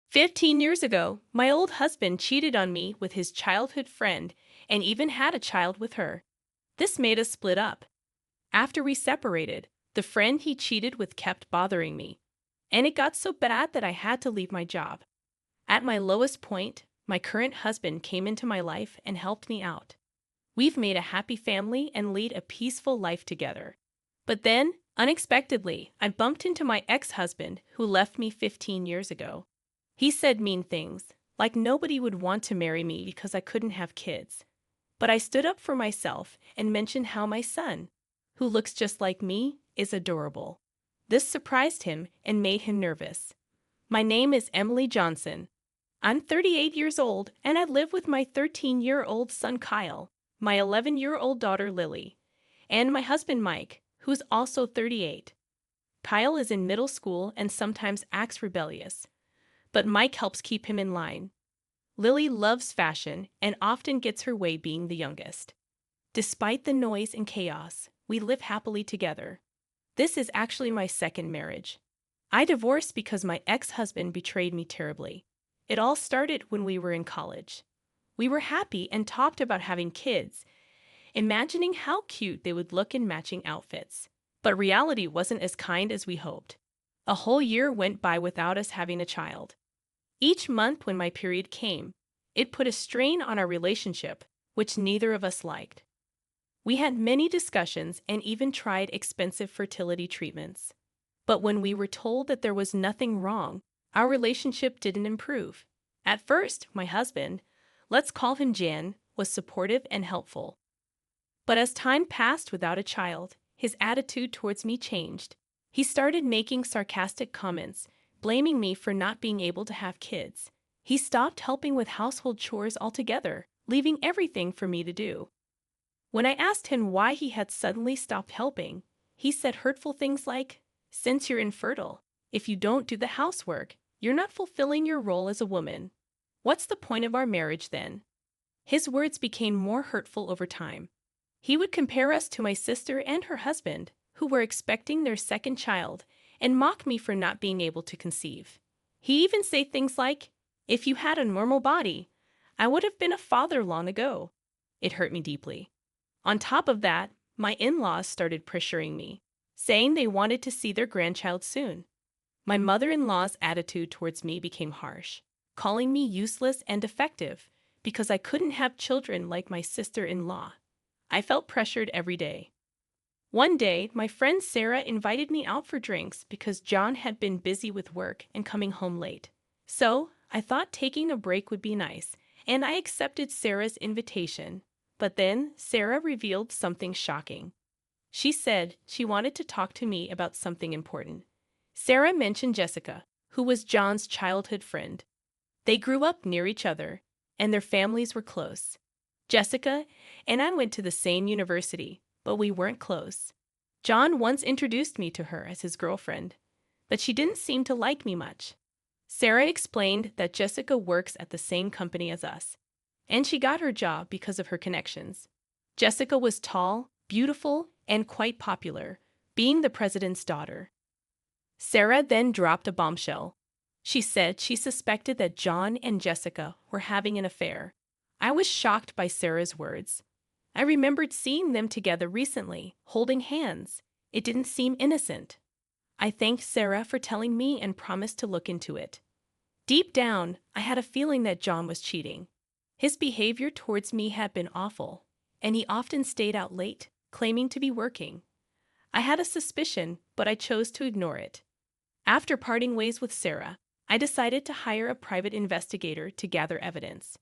15 years ago, my old husband cheated on me with his childhood friend and even had a child with her. This made us split up. After we separated, the friend he cheated with kept bothering me, and it got so bad that I had to leave my job. At my lowest point, my current husband came into my life and helped me out. We've made a happy family and lead a peaceful life together. But then, unexpectedly, I bumped into my ex-husband who left me 15 years ago. He said mean things, like nobody would want to marry me because I couldn't have kids. But I stood up for myself and mentioned how my son, who looks just like me, is adorable. This surprised him and made him nervous. My name is Emily Johnson. I'm 38 years old and I live with my 13-year-old son Kyle, my 11-year-old daughter Lily, and my husband Mike, who's also 38. Kyle is in middle school and sometimes acts rebellious, but Mike helps keep him in line. Lily loves fashion and often gets her way being the youngest. Despite the noise and chaos, we live happily together. This is actually my second marriage. I divorced because my ex-husband betrayed me terribly. It all started when we were in college. We were happy and talked about having kids, imagining how cute they would look in matching outfits. But reality wasn't as kind as we hoped. A whole year went by without us having a child. Each month when my period came, it put a strain on our relationship, which neither of us liked. We had many discussions and even tried expensive fertility treatments. But when we were told that there was nothing wrong, our relationship didn't improve. At first, my husband, let's call him Jan, was supportive and helpful. But as time passed without a child, his attitude towards me changed. He started making sarcastic comments, blaming me for not being able to have kids. He stopped helping with household chores altogether, leaving everything for me to do. When I asked him why he had suddenly stopped helping, he said hurtful things like, "Since you're infertile, if you don't do the housework, you're not fulfilling your role as a woman. What's the point of our marriage then?" His words became more hurtful over time. He would compare us to my sister and her husband, who were expecting their second child, and mock me for not being able to conceive. He even said things like, "If you had a normal body, I would have been a father long ago." It hurt me deeply. On top of that, my in-laws started pressuring me, saying they wanted to see their grandchild soon. My mother-in-law's attitude towards me became harsh, calling me useless and defective because I couldn't have children like my sister-in-law. I felt pressured every day. One day, my friend Sarah invited me out for drinks because John had been busy with work and coming home late. So, I thought taking a break would be nice, and I accepted Sarah's invitation. But then, Sarah revealed something shocking. She said she wanted to talk to me about something important. Sarah mentioned Jessica, who was John's childhood friend. They grew up near each other, and their families were close. Jessica and I went to the same university, but we weren't close. John once introduced me to her as his girlfriend, but she didn't seem to like me much. Sarah explained that Jessica works at the same company as us, and she got her job because of her connections. Jessica was tall, beautiful, and quite popular, being the president's daughter. Sarah then dropped a bombshell. She said she suspected that John and Jessica were having an affair. I was shocked by Sarah's words. I remembered seeing them together recently, holding hands. It didn't seem innocent. I thanked Sarah for telling me and promised to look into it. Deep down, I had a feeling that John was cheating. His behavior towards me had been awful, and he often stayed out late, claiming to be working. I had a suspicion, but I chose to ignore it. After parting ways with Sarah, I decided to hire a private investigator to gather evidence.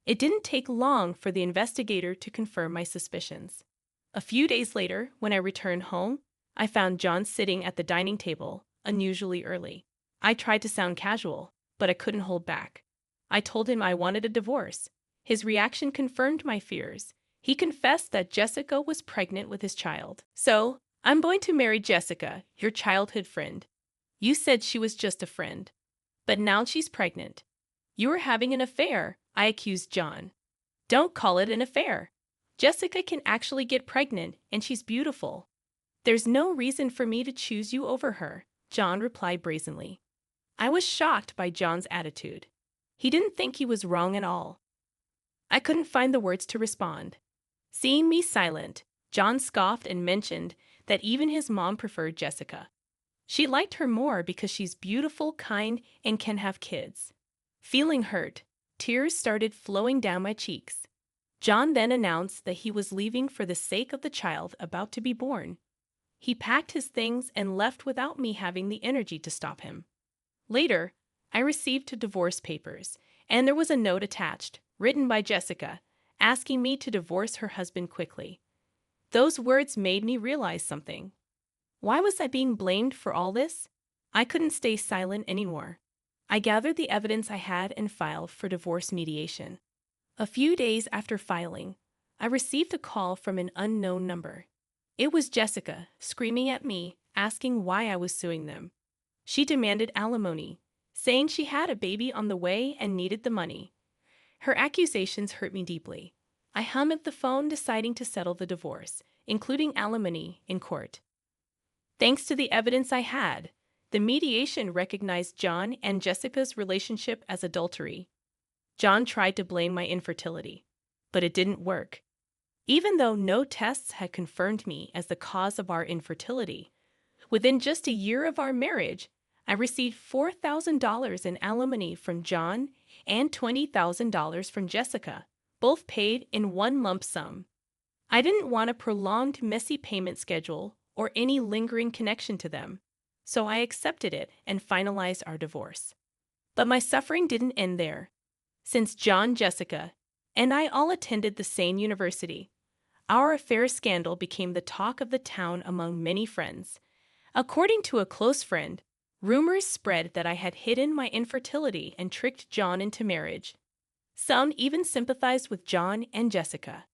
It didn't take long for the investigator to confirm my suspicions. A few days later, when I returned home, I found John sitting at the dining table, unusually early. I tried to sound casual, but I couldn't hold back. I told him I wanted a divorce. His reaction confirmed my fears. He confessed that Jessica was pregnant with his child. "So, I'm going to marry Jessica, your childhood friend. You said she was just a friend, but now she's pregnant." "You were having an affair," I accused John. "Don't call it an affair. Jessica can actually get pregnant, and she's beautiful." "There's no reason for me to choose you over her," John replied brazenly. I was shocked by John's attitude. He didn't think he was wrong at all. I couldn't find the words to respond. Seeing me silent, John scoffed and mentioned that even his mom preferred Jessica. She liked her more because she's beautiful, kind, and can have kids. Feeling hurt, tears started flowing down my cheeks. John then announced that he was leaving for the sake of the child about to be born. He packed his things and left without me having the energy to stop him. Later, I received divorce papers, and there was a note attached, written by Jessica, asking me to divorce her husband quickly. Those words made me realize something. Why was I being blamed for all this? I couldn't stay silent anymore. I gathered the evidence I had and filed for divorce mediation. A few days after filing, I received a call from an unknown number. It was Jessica, screaming at me, asking why I was suing them. She demanded alimony, saying she had a baby on the way and needed the money. Her accusations hurt me deeply. I hung up the phone, deciding to settle the divorce, including alimony, in court. Thanks to the evidence I had, the mediation recognized John and Jessica's relationship as adultery. John tried to blame my infertility, but it didn't work. Even though no tests had confirmed me as the cause of our infertility, within just a year of our marriage, I received $4,000 in alimony from John and $20,000 from Jessica, both paid in one lump sum. I didn't want a prolonged, messy payment schedule or any lingering connection to them, so I accepted it and finalized our divorce. But my suffering didn't end there. Since John, Jessica, and I all attended the same university, our affair scandal became the talk of the town among many friends. According to a close friend, rumors spread that I had hidden my infertility and tricked John into marriage. Some even sympathized with John and Jessica.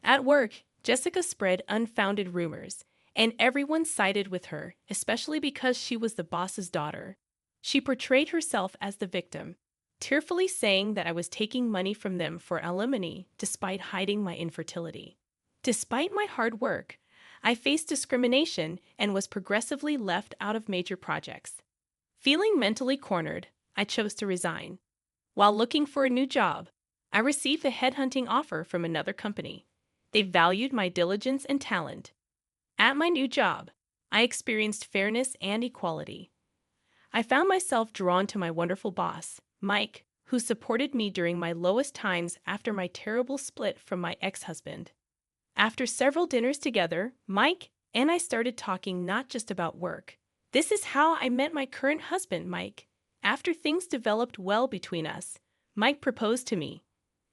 At work, Jessica spread unfounded rumors, and everyone sided with her, especially because she was the boss's daughter. She portrayed herself as the victim, tearfully saying that I was taking money from them for alimony despite hiding my infertility. Despite my hard work, I faced discrimination and was progressively left out of major projects. Feeling mentally cornered, I chose to resign. While looking for a new job, I received a headhunting offer from another company. They valued my diligence and talent. At my new job, I experienced fairness and equality. I found myself drawn to my wonderful boss, Mike, who supported me during my lowest times after my terrible split from my ex-husband. After several dinners together, Mike and I started talking not just about work. This is how I met my current husband, Mike. After things developed well between us, Mike proposed to me.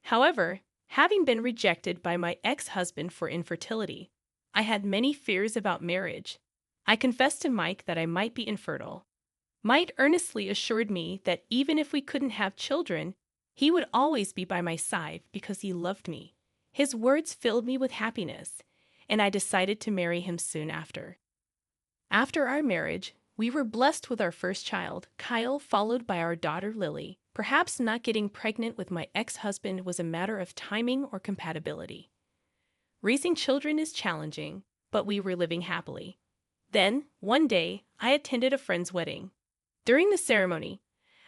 However, having been rejected by my ex-husband for infertility, I had many fears about marriage. I confessed to Mike that I might be infertile. Mike earnestly assured me that even if we couldn't have children, he would always be by my side because he loved me. His words filled me with happiness, and I decided to marry him soon after. After our marriage, we were blessed with our first child, Kyle, followed by our daughter, Lily. Perhaps not getting pregnant with my ex-husband was a matter of timing or compatibility. Raising children is challenging, but we were living happily. Then, one day, I attended a friend's wedding. During the ceremony,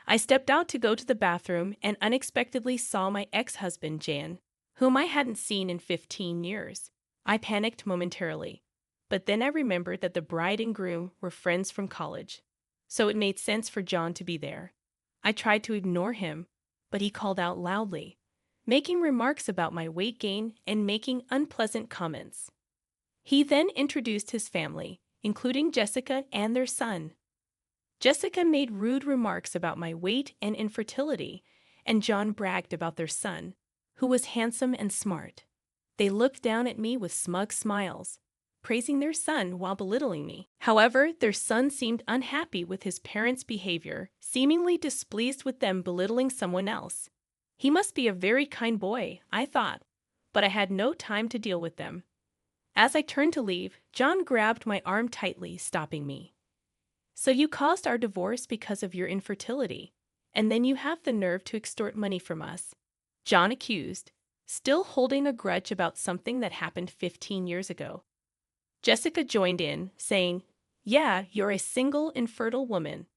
I stepped out to go to the bathroom and unexpectedly saw my ex-husband, Jan, whom I hadn't seen in 15 years. I panicked momentarily, but then I remembered that the bride and groom were friends from college, so it made sense for John to be there. I tried to ignore him, but he called out loudly, making remarks about my weight gain and making unpleasant comments. He then introduced his family, including Jessica and their son. Jessica made rude remarks about my weight and infertility, and John bragged about their son, who was handsome and smart. They looked down at me with smug smiles, praising their son while belittling me. However, their son seemed unhappy with his parents' behavior, seemingly displeased with them belittling someone else. He must be a very kind boy, I thought, but I had no time to deal with them. As I turned to leave, John grabbed my arm tightly, stopping me. "So you caused our divorce because of your infertility, and then you have the nerve to extort money from us," John accused, still holding a grudge about something that happened 15 years ago. Jessica joined in, saying, "Yeah, you're a single, infertile woman.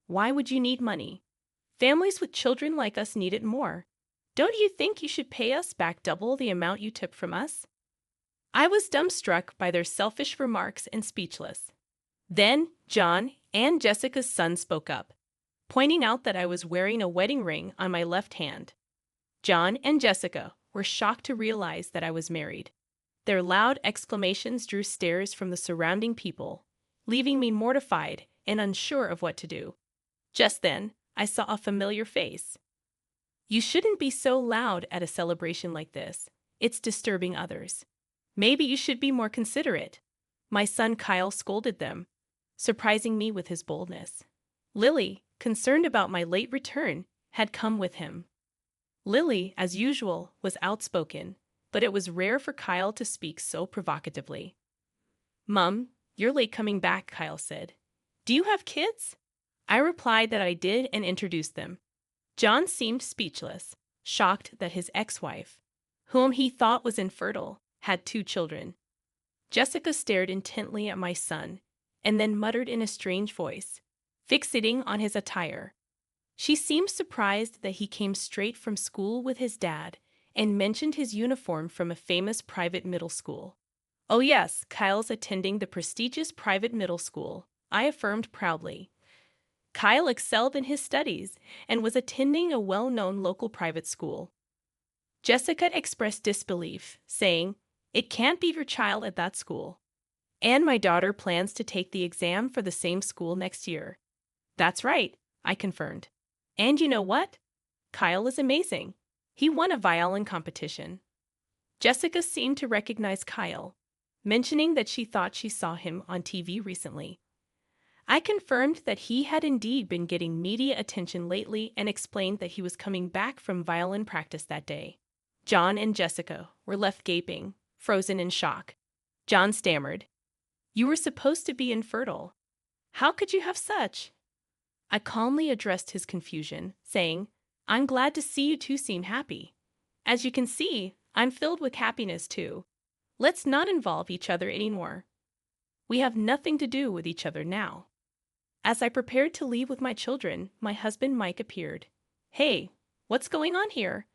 Why would you need money? Families with children like us need it more. Don't you think you should pay us back double the amount you took from us? I was dumbstruck by their selfish remarks and speechless. Then John and Jessica's son spoke up, pointing out that I was wearing a wedding ring on my left hand. John and Jessica were shocked to realize that I was married. Their loud exclamations drew stares from the surrounding people, leaving me mortified and unsure of what to do. Just then, I saw a familiar face. You shouldn't be so loud at a celebration like this. It's disturbing others. Maybe you should be more considerate. My son Kyle scolded them, surprising me with his boldness. Lily, concerned about my late return, had come with him. Lily, as usual, was outspoken, but it was rare for Kyle to speak so provocatively. "Mum, you're late coming back," Kyle said. "Do you have kids?" I replied that I did and introduced them. John seemed speechless, shocked that his ex-wife, whom he thought was infertile, had 2 children. Jessica stared intently at my son and then muttered in a strange voice, fixating on his attire. She seemed surprised that he came straight from school with his dad and mentioned his uniform from a famous private middle school. "Oh yes, Kyle's attending the prestigious private middle school," I affirmed proudly. Kyle excelled in his studies and was attending a well-known local private school. Jessica expressed disbelief, saying, "It can't be your child at that school. And my daughter plans to take the exam for the same school next year." "That's right," I confirmed. "And you know what? Kyle is amazing. He won a violin competition." Jessica seemed to recognize Kyle, mentioning that she thought she saw him on TV recently. I confirmed that he had indeed been getting media attention lately and explained that he was coming back from violin practice that day. John and Jessica were left gaping, frozen in shock. John stammered, "You were supposed to be infertile. How could you have such?" I calmly addressed his confusion, saying, "I'm glad to see you two seem happy. As you can see, I'm filled with happiness too. Let's not involve each other anymore. We have nothing to do with each other now." As I prepared to leave with my children, my husband Mike appeared. "Hey, what's going on here?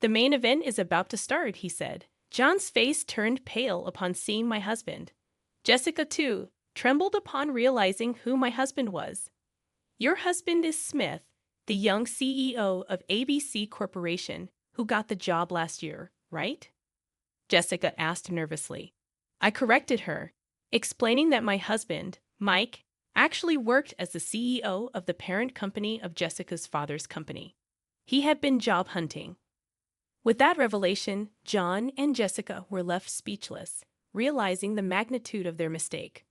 The main event is about to start," he said. John's face turned pale upon seeing my husband. Jessica, too, trembled upon realizing who my husband was. "Your husband is Smith, the young CEO of ABC Corporation, who got the job last year, right?" Jessica asked nervously. I corrected her, explaining that my husband, Mike, actually worked as the CEO of the parent company of Jessica's father's company. He had been job hunting. With that revelation, John and Jessica were left speechless, realizing the magnitude of their mistake.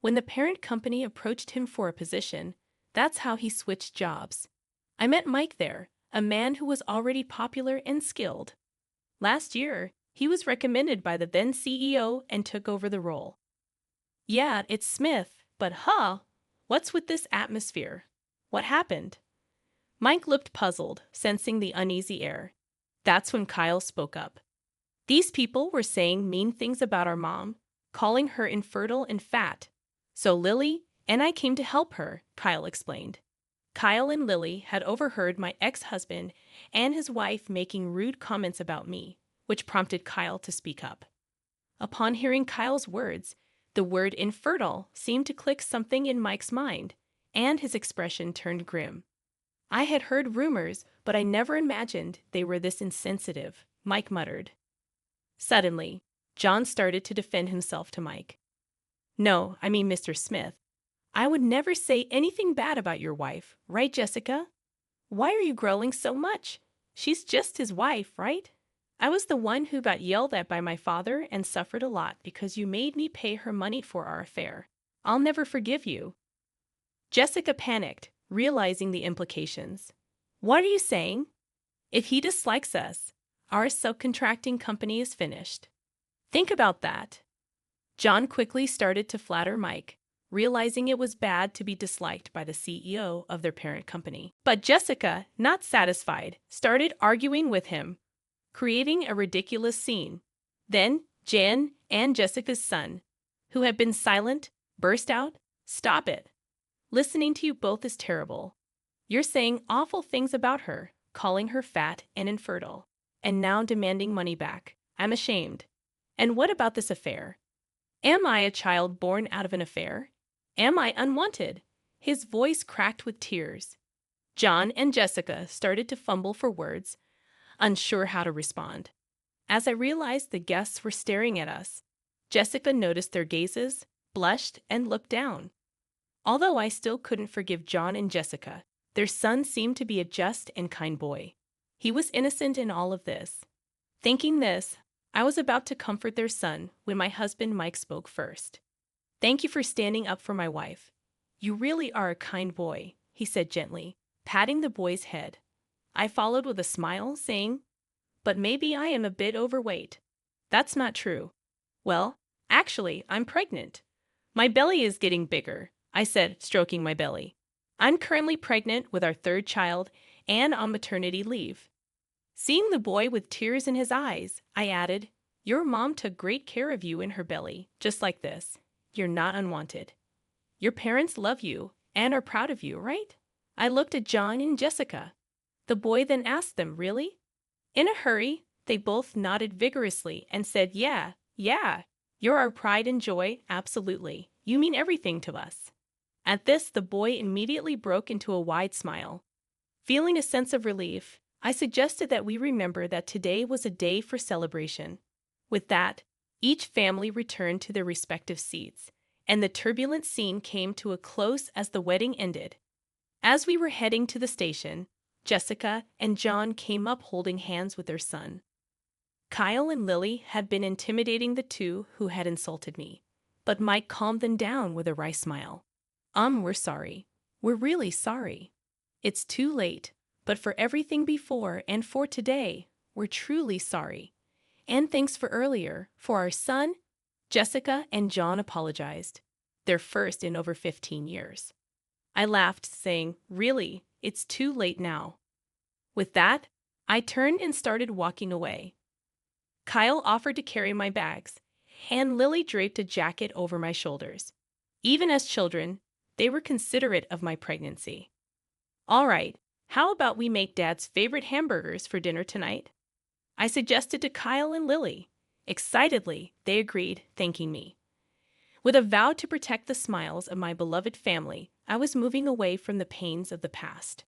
When the parent company approached him for a position, that's how he switched jobs. I met Mike there, a man who was already popular and skilled. Last year, he was recommended by the then CEO and took over the role. "Yeah, it's Smith, but what's with this atmosphere? What happened?" Mike looked puzzled, sensing the uneasy air. That's when Kyle spoke up. "These people were saying mean things about our mom, calling her infertile and fat. So Lily and I came to help her," Kyle explained. Kyle and Lily had overheard my ex-husband and his wife making rude comments about me, which prompted Kyle to speak up. Upon hearing Kyle's words, the word infertile seemed to click something in Mike's mind, and his expression turned grim. "I had heard rumors, but I never imagined they were this insensitive," Mike muttered. Suddenly, John started to defend himself to Mike. "No, I mean Mr. Smith. I would never say anything bad about your wife, right, Jessica? Why are you growling so much? She's just his wife, right? I was the one who got yelled at by my father and suffered a lot because you made me pay her money for our affair. I'll never forgive you." Jessica panicked, realizing the implications. "What are you saying? If he dislikes us, our subcontracting company is finished. Think about that." John quickly started to flatter Mike, realizing it was bad to be disliked by the CEO of their parent company. But Jessica, not satisfied, started arguing with him, creating a ridiculous scene. Then Jen and Jessica's son, who had been silent, burst out, "Stop it. Listening to you both is terrible. You're saying awful things about her, calling her fat and infertile, and now demanding money back. I'm ashamed. And what about this affair? Am I a child born out of an affair? Am I unwanted? His voice cracked with tears. John and Jessica started to fumble for words, unsure how to respond. As I realized the guests were staring at us, Jessica noticed their gazes, blushed, and looked down. Although I still couldn't forgive John and Jessica, their son seemed to be a just and kind boy. He was innocent in all of this. Thinking this, I was about to comfort their son when my husband Mike spoke first. "Thank you for standing up for my wife. You really are a kind boy," he said gently, patting the boy's head. I followed with a smile, saying, "But maybe I am a bit overweight." "That's not true." "Well, actually, I'm pregnant. My belly is getting bigger," I said, stroking my belly. "I'm currently pregnant with our third child and on maternity leave." Seeing the boy with tears in his eyes, I added, "Your mom took great care of you in her belly, just like this. You're not unwanted. Your parents love you and are proud of you, right?" I looked at John and Jessica. The boy then asked them, "Really?" In a hurry, they both nodded vigorously and said, "Yeah, yeah. You're our pride and joy, absolutely. You mean everything to us." At this, the boy immediately broke into a wide smile. Feeling a sense of relief, I suggested that we remember that today was a day for celebration. With that, each family returned to their respective seats, and the turbulent scene came to a close as the wedding ended. As we were heading to the station, Jessica and John came up holding hands with their son. Kyle and Lily had been intimidating the two who had insulted me, but Mike calmed them down with a wry smile. We're sorry. We're really sorry. It's too late, but for everything before and for today, we're truly sorry. And thanks for earlier, for our son." Jessica and John apologized, their first in over 15 years. I laughed, saying, "Really, it's too late now." With that, I turned and started walking away. Kyle offered to carry my bags, and Lily draped a jacket over my shoulders. Even as children, they were considerate of my pregnancy. "All right, how about we make Dad's favorite hamburgers for dinner tonight?" I suggested to Kyle and Lily. Excitedly, they agreed, thanking me. With a vow to protect the smiles of my beloved family, I was moving away from the pains of the past.